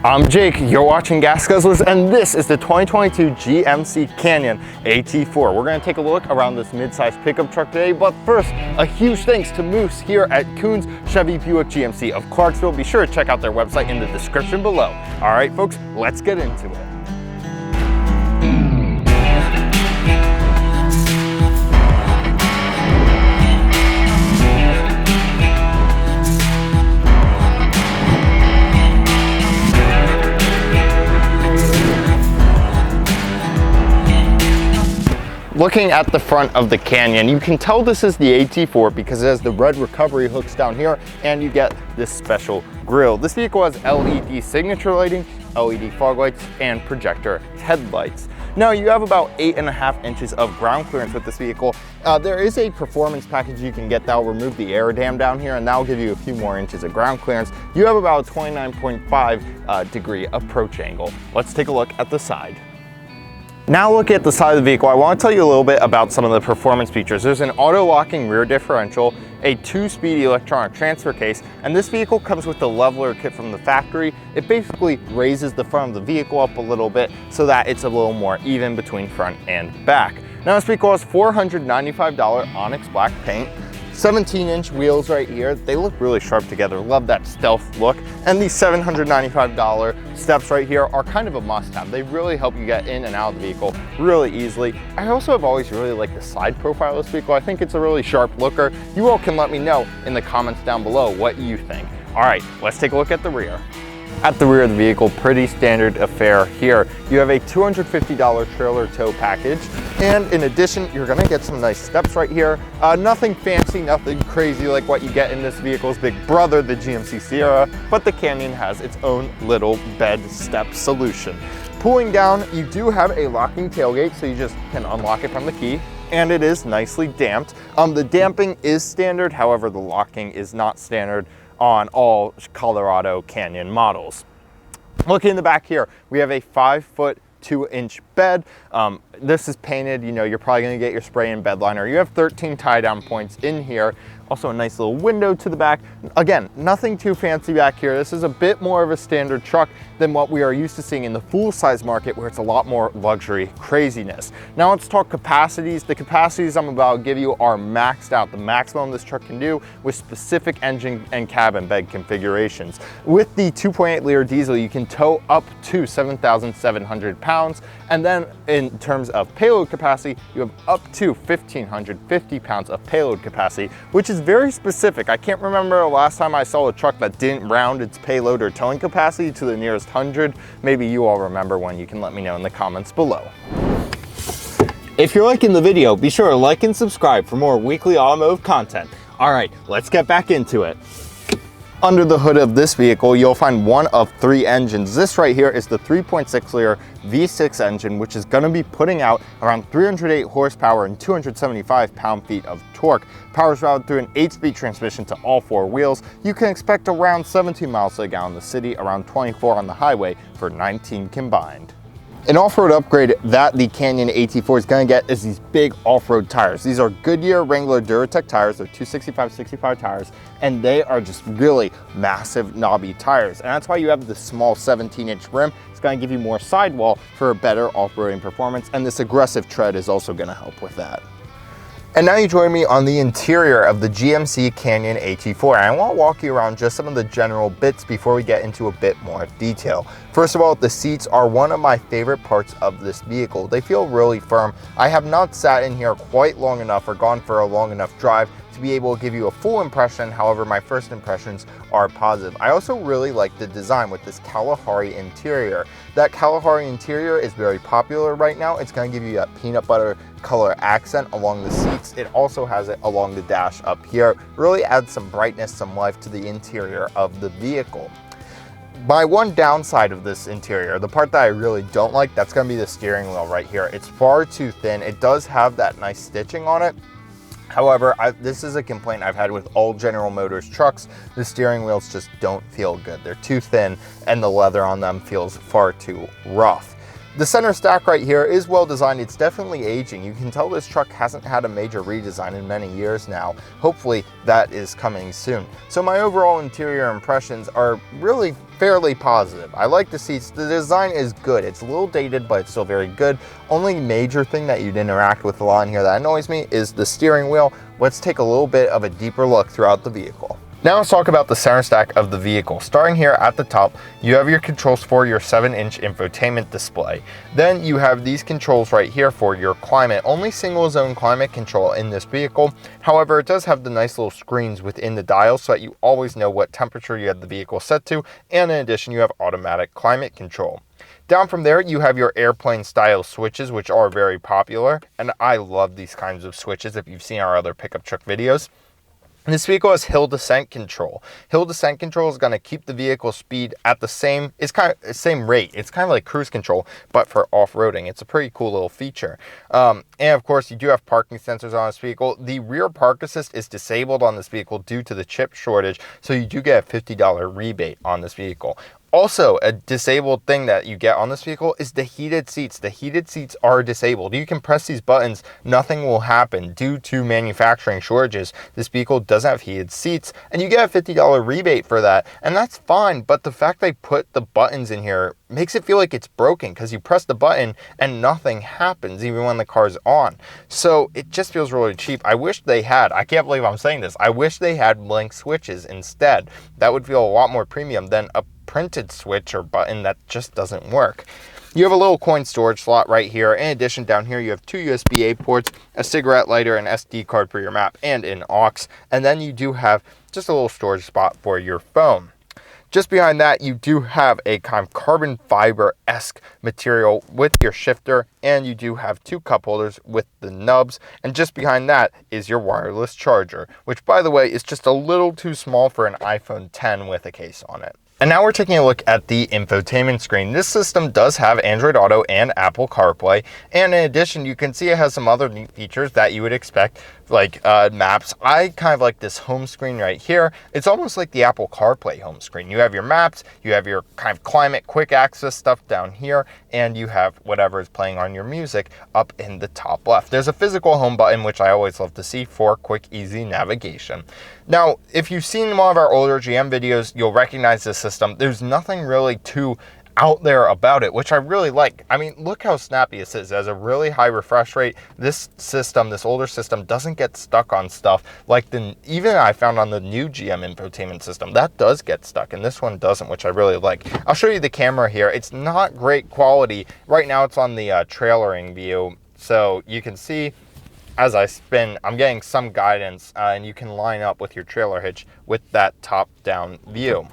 I'm Jake, you're watching Gas Guzzlers, and this is the 2022 GMC Canyon AT4. We're going to take a look around this mid-sized pickup truck today, but first, a huge thanks to Moose here at Coons Chevy Buick GMC of Clarksville. Be sure to check out their website in the description below. All right, folks, let's get into it. Looking at the front of the Canyon, you can tell this is the AT4 because it has the red recovery hooks down here and you get this special grille. This vehicle has LED signature lighting, LED fog lights, and projector headlights. Now you have about 8.5 inches of ground clearance with this vehicle. There is a performance package you can get that will remove the air dam down here and that will give you a few more inches of ground clearance. You have about a 29.5 degree approach angle. Let's take a look at the side. Now looking at the side of the vehicle, I want to tell you a little bit about some of the performance features. There's an auto-locking rear differential, a 2-speed electronic transfer case, and this vehicle comes with the leveler kit from the factory. It basically raises the front of the vehicle up a little bit so that it's a little more even between front and back. Now this vehicle has $495 Onyx black paint, 17-inch wheels right here. They look really sharp together. Love that stealth look. And these $795 steps right here are kind of a must-have. They really help you get in and out of the vehicle really easily. I also have always really liked the side profile of this vehicle. I think it's a really sharp looker. You all can let me know in the comments down below what you think. All right, let's take a look at the rear. At the rear of the vehicle, pretty standard affair here. You have a $250 trailer tow package, and in addition, you're gonna get some nice steps right here. Nothing fancy, nothing crazy like what you get in this vehicle's big brother, the GMC Sierra, but the Canyon has its own little bed step solution. Pulling down, you do have a locking tailgate, so you just can unlock it from the key, and it is nicely damped. The damping is standard, however, the locking is not standard on all Colorado Canyon models. Looking in the back here, we have a 5-foot 2-inch bed. This is painted, you know, you're probably gonna get your spray in bed liner. You have 13 tie down points in here. Also a nice little window to the back. Again, nothing too fancy back here. This is a bit more of a standard truck than what we are used to seeing in the full-size market where it's a lot more luxury craziness. Now let's talk capacities. The capacities I'm about to give you are maxed out. The maximum this truck can do with specific engine and cabin bed configurations. With the 2.8 liter diesel, you can tow up to 7,700 pounds. And then in terms of payload capacity, you have up to 1,550 pounds of payload capacity, which is very specific. I can't remember the last time I saw a truck that didn't round its payload or towing capacity to the nearest 100. Maybe you all remember one. You can let me know in the comments below. If you're liking the video, be sure to like and subscribe for more weekly automotive content. All right, let's get back into it. Under the hood of this vehicle, you'll find one of 3 engines. This right here is the 3.6 liter V6 engine, which is going to be putting out around 308 horsepower and 275 pound-feet of torque. Power's routed through an 8-speed transmission to all 4 wheels. You can expect around 17 miles to the gallon in the city, around 24 on the highway for 19 combined. An off-road upgrade that the Canyon AT4 is going to get is these big off-road tires. These are Goodyear Wrangler Duratec tires. They're 265/65 tires, and they are just really massive knobby tires. And that's why you have the small 17-inch rim. It's going to give you more sidewall for a better off-roading performance, and this aggressive tread is also going to help with that. And now you join me on the interior of the GMC Canyon AT4. And I want to walk you around just some of the general bits before we get into a bit more detail. First of all, the seats are one of my favorite parts of this vehicle. They feel really firm. I have not sat in here quite long enough or gone for a long enough drive to be able to give you a full impression. However, my first impressions are positive. I also really like the design with this Kalahari interior. That Kalahari interior is very popular right now. It's going to give you that peanut butter color accent along the seats. It also has it along the dash up here. Really adds some brightness, some life to the interior of the vehicle. My one downside of this interior, the part that I really don't like, that's going to be the steering wheel right here. It's far too thin. It does have that nice stitching on it. However, this is a complaint I've had with all General Motors trucks. The steering wheels just don't feel good. They're too thin and the leather on them feels far too rough. The center stack right here is well designed. It's definitely aging. You can tell this truck hasn't had a major redesign in many years now. Hopefully that is coming soon. So my overall interior impressions are really fairly positive. I like the seats. The design is good. It's a little dated, but it's still very good. Only major thing that you'd interact with a lot in here that annoys me is the steering wheel. Let's take a little bit of a deeper look throughout the vehicle. Now let's talk about the center stack of the vehicle. Starting here at the top, you have your controls for your 7-inch infotainment display. Then you have these controls right here for your climate. Only single zone climate control in this vehicle. However, it does have the nice little screens within the dial so that you always know what temperature you have the vehicle set to. And in addition, you have automatic climate control. Down from there, you have your airplane style switches, which are very popular. And I love these kinds of switches if you've seen our other pickup truck videos. This vehicle has hill descent control. Hill descent control is going to keep the vehicle speed at the same rate. It's kind of like cruise control, but for off-roading. It's a pretty cool little feature. And of course, you do have parking sensors on this vehicle. The rear park assist is disabled on this vehicle due to the chip shortage, so you do get a $50 rebate on this vehicle. Also, a disabled thing that you get on this vehicle is the heated seats. The heated seats are disabled. You can press these buttons, nothing will happen due to manufacturing shortages. This vehicle doesn't have heated seats, and you get a $50 rebate for that, and that's fine, but the fact they put the buttons in here makes it feel like it's broken because you press the button and nothing happens even when the car's on. So it just feels really cheap. I wish they had, I can't believe I'm saying this, I wish they had blank switches instead. That would feel a lot more premium than a printed switch or button that just doesn't work. You have a little coin storage slot right here. In addition, down here you have 2 USB-A ports, a cigarette lighter, an SD card for your map, and an aux. And then you do have just a little storage spot for your phone. Just behind that, you do have a kind of carbon fiber-esque material with your shifter, and you do have 2 cup holders with the nubs. And just behind that is your wireless charger, which, by the way, is just a little too small for an iPhone 10 with a case on it. And now we're taking a look at the infotainment screen. This system does have Android Auto and Apple CarPlay. And in addition, you can see it has some other neat features that you would expect, like maps. I kind of like this home screen right here. It's almost like the Apple CarPlay home screen. You have your maps, you have your kind of climate quick access stuff down here, and you have whatever is playing on your music up in the top left. There's a physical home button, which I always love to see for quick, easy navigation. Now, if you've seen one of our older GM videos, you'll recognize this system. There's nothing really too out there about it, which I really like. I mean, look how snappy this is. It has a really high refresh rate. This system, this older system, doesn't get stuck on stuff like even I found on the new GM infotainment system. That does get stuck, and this one doesn't, which I really like. I'll show you the camera here. It's not great quality. Right now it's on the trailering view, so you can see as I spin, I'm getting some guidance, and you can line up with your trailer hitch with that top-down view.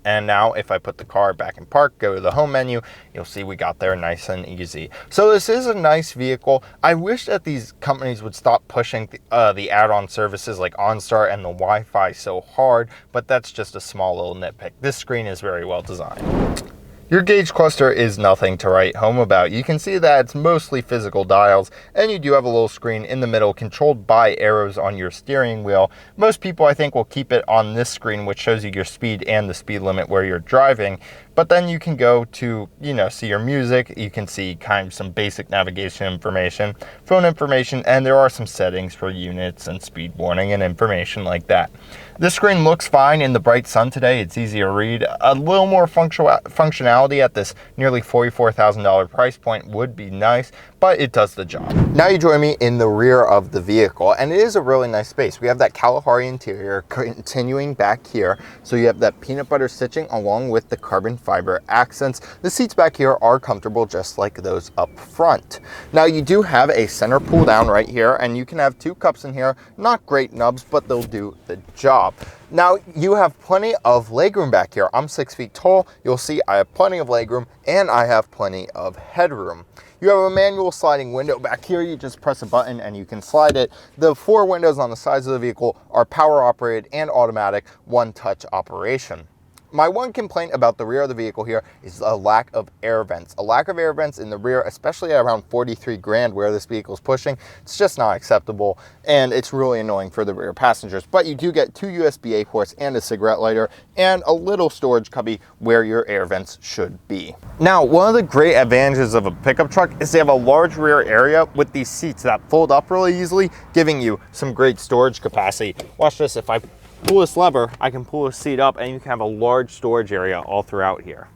And now if I put the car back in park, go to the home menu, you'll see we got there nice and easy. So this is a nice vehicle. I wish that these companies would stop pushing the add-on services like OnStar and the Wi-Fi so hard, but that's just a small little nitpick. This screen is very well designed. Your gauge cluster is nothing to write home about. You can see that it's mostly physical dials, and you do have a little screen in the middle controlled by arrows on your steering wheel. Most people, I think, will keep it on this screen, which shows you your speed and the speed limit where you're driving. But then you can go to, see your music. You can see kind of some basic navigation information, phone information, and there are some settings for units and speed warning and information like that. This screen looks fine in the bright sun today. It's easy to read. A little more functionality at this nearly $44,000 price point would be nice, but it does the job. Now you join me in the rear of the vehicle, and it is a really nice space. We have that Kalahari interior continuing back here. So you have that peanut butter stitching along with the carbon fiber accents. The seats back here are comfortable just like those up front. Now you do have a center pull down right here, and you can have 2 cups in here. Not great nubs, but they'll do the job. Now you have plenty of legroom back here. I'm 6 feet tall. You'll see I have plenty of legroom and I have plenty of headroom. You have a manual sliding window back here. You just press a button and you can slide it. The 4 windows on the sides of the vehicle are power operated and automatic, one touch operation. My one complaint about the rear of the vehicle here is a lack of air vents. A lack of air vents in the rear, especially at around 43 grand where this vehicle is pushing, it's just not acceptable, and it's really annoying for the rear passengers. But you do get 2 USB-A ports and a cigarette lighter and a little storage cubby where your air vents should be. Now, one of the great advantages of a pickup truck is they have a large rear area with these seats that fold up really easily, giving you some great storage capacity. Watch this. If I pull this lever, I can pull a seat up and you can have a large storage area all throughout here.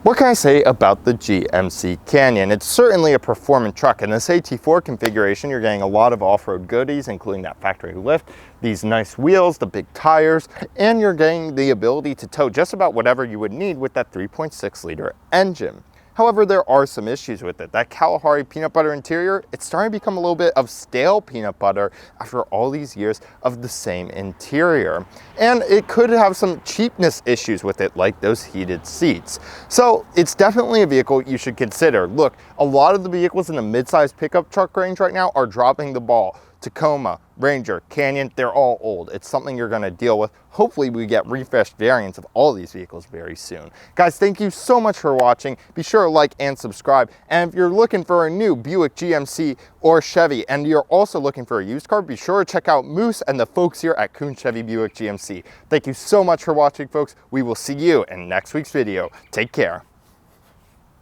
What can I say about the GMC Canyon? It's certainly a performant truck. In this AT4 configuration, you're getting a lot of off-road goodies, including that factory lift, these nice wheels, the big tires, and you're getting the ability to tow just about whatever you would need with that 3.6 liter engine. However, there are some issues with it. That Kalahari peanut butter interior, it's starting to become a little bit of stale peanut butter after all these years of the same interior. And it could have some cheapness issues with it, like those heated seats. So it's definitely a vehicle you should consider. Look, a lot of the vehicles in the mid-size pickup truck range right now are dropping the ball. Tacoma, Ranger, Canyon, they're all old. It's something you're gonna deal with. Hopefully we get refreshed variants of all these vehicles very soon. Guys, thank you so much for watching. Be sure to like and subscribe. And if you're looking for a new Buick, GMC, or Chevy, and you're also looking for a used car, be sure to check out Moose and the folks here at Kuhn Chevy Buick GMC. Thank you so much for watching, folks. We will see you in next week's video. Take care.